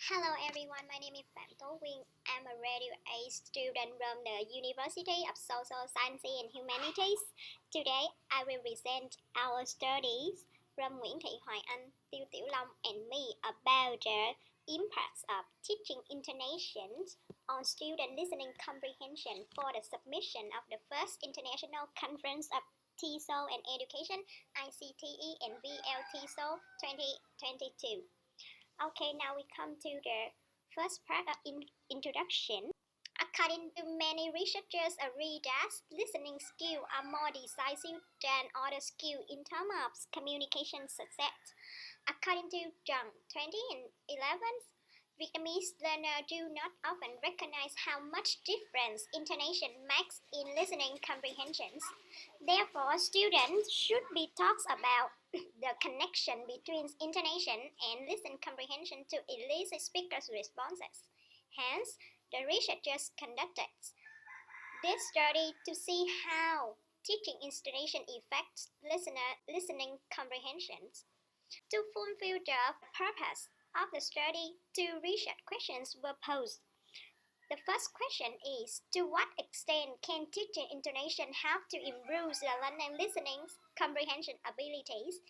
Hello everyone, my name is Phạm Tố Quyên. I'm a graduate student from the University of Social Sciences and Humanities. Today I will present our studies from NguyenThiHoaiAnh, Tiêu Tiểu Long and me about the impacts of teaching intonation on student listening comprehension for the submission of the first International Conference of TESOL and Education ICTE and VLTSOL 2022. Okay, now we come to the first part of introduction. According to many researchers, agree that listening skills are more decisive than other skills in terms of communication success. According to John 2011, Vietnamese learners do not often recognize how much difference intonation makes in listening comprehensions. Therefore, students should be taught about the connection between intonation and listening comprehension to elicit speakers' responses. Hence, the researchers conducted this study to see how teaching intonation affects listening comprehensions. To fulfill the purpose of the study, two research questions were posed. The first question is, to what extent can teaching intonation help to improve the learning listening comprehension abilities?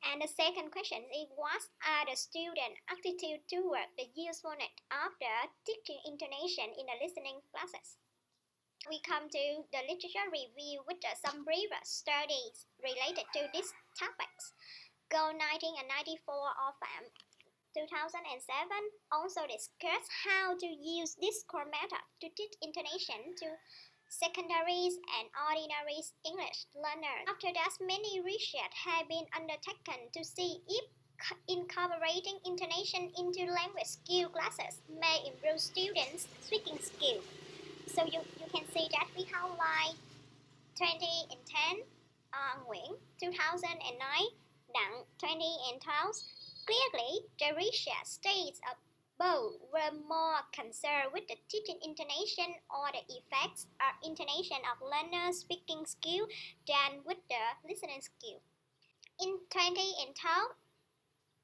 And the second question is, what are the student attitude toward the usefulness of the teaching intonation in the listening classes? We come to the literature review with some brief studies related to these topics. Goal 1994 of 2007 also discussed how to use this core method to teach intonation to secondary and ordinary English learners. After that, many research have been undertaken to see if incorporating intonation into language skill classes may improve students' speaking skills. So you can see that we highlight 2010, Nguyen 2009, Đặng 2012. Clearly, the research states both were more concerned with the teaching intonation or the effects of intonation of learners' speaking skill than with the listening skill. In 2012,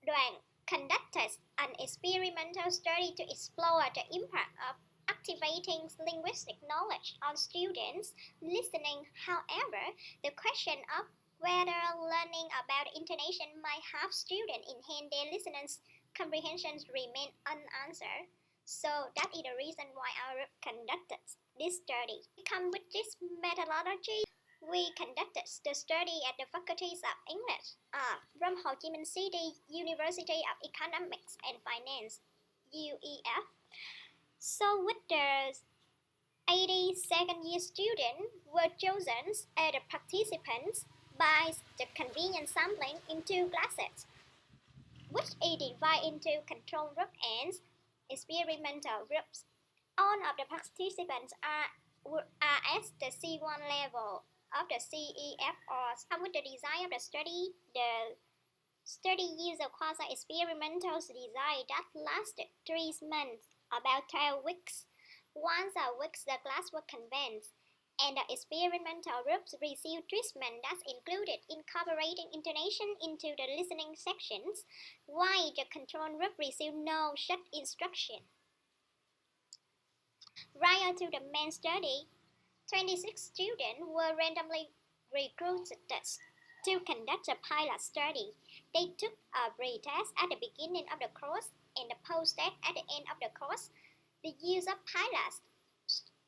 Đoàn conducted an experimental study to explore the impact of activating linguistic knowledge on students' listening. However, the question of whether learning about intonation might help students enhance their listening comprehensions remain unanswered. So that is the reason why I conducted this study. We come with this methodology. We conducted the study at the faculties of English from Ho Chi Minh City University of Economics and Finance, UEF. So with the 80 second-year students were chosen as the participants by the convenient sampling into classes, which is divided into control group and experimental groups. All of the participants are at the C1 level of the CEFRs. With the design of the study used a quasi-experimental design that lasted 3 months, about 12 weeks. Once a week, the class was convened, and the experimental groups received treatment that included incorporating intonation into the listening sections, while the control group received no such instruction. Prior to the main study, 26 students were randomly recruited to conduct a pilot study. They took a pre-test at the beginning of the course and a post-test at the end of the course. The use of pilot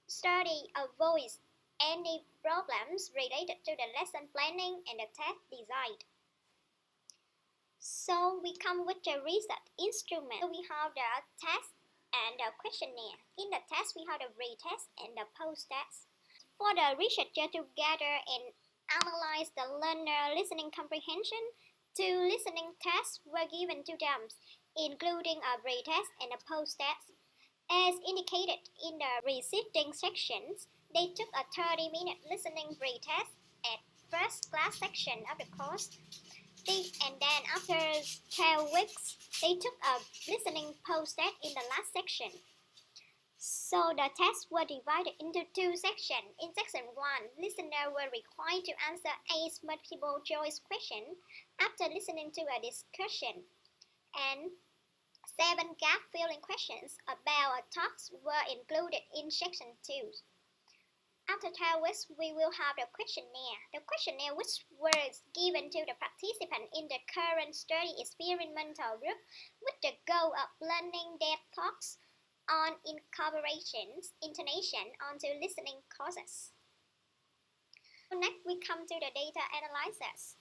study avoids any problems related to the lesson planning and the test design. So we come with the research instrument. So we have the test and the questionnaire. In the test, we have the pre-test and the post-test. For the researcher to gather and analyze the learner listening comprehension, 2 listening tests were given to them, including a pre-test and a post-test. As indicated in the preceding sections, they took a 30-minute listening pre-test at first class section of the course, and then after 12 weeks, they took a listening post-test in the last section. So the tests were divided into 2 sections. In section 1, listeners were required to answer 8 multiple choice questions after listening to a discussion. And 7 gap filling questions about talks were included in section 2. After 12 weeks, we will have the questionnaire. The questionnaire which was given to the participant in the current study experimental group with the goal of learning their thoughts on incorporations, intonation onto listening courses. So next we come to the data analysis.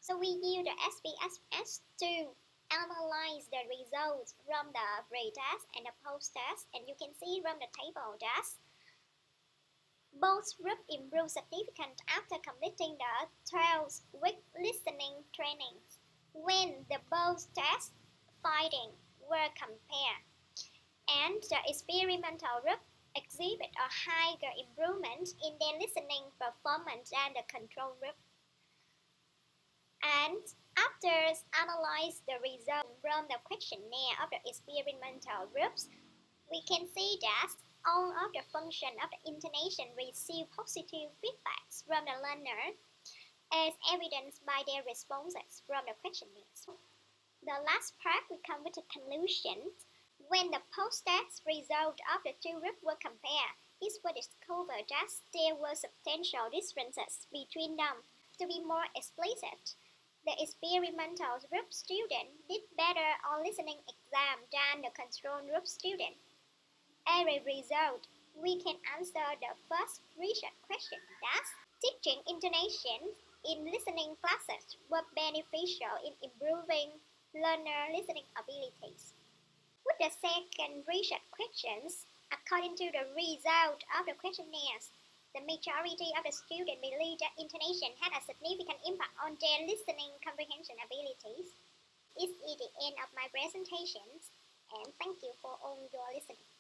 So we use the SPSS to analyze the results from the pre-test and the post-test, and you can see from the table that both groups improved significantly after completing the 12-week listening trainings when the both test findings were compared, and the experimental group exhibit a higher improvement in their listening performance than the control group. And after analyze the results from the questionnaire of the experimental groups, we can see that all of the functions of the intonation receive positive feedbacks from the learner, as evidenced by their responses from the questionnaire. The last part, we come with the conclusions. When the post-test results of the two groups were compared, it was discovered that there were substantial differences between them. To be more explicit, the experimental group student did better on listening exam than the control group student. As a result, we can answer the first research question, that teaching intonation in listening classes were beneficial in improving learner listening abilities. With the second research questions, according to the result of the questionnaires, the majority of the students believe that intonation had a significant impact on their listening comprehension abilities. This is the end of my presentation, and thank you for all your listening.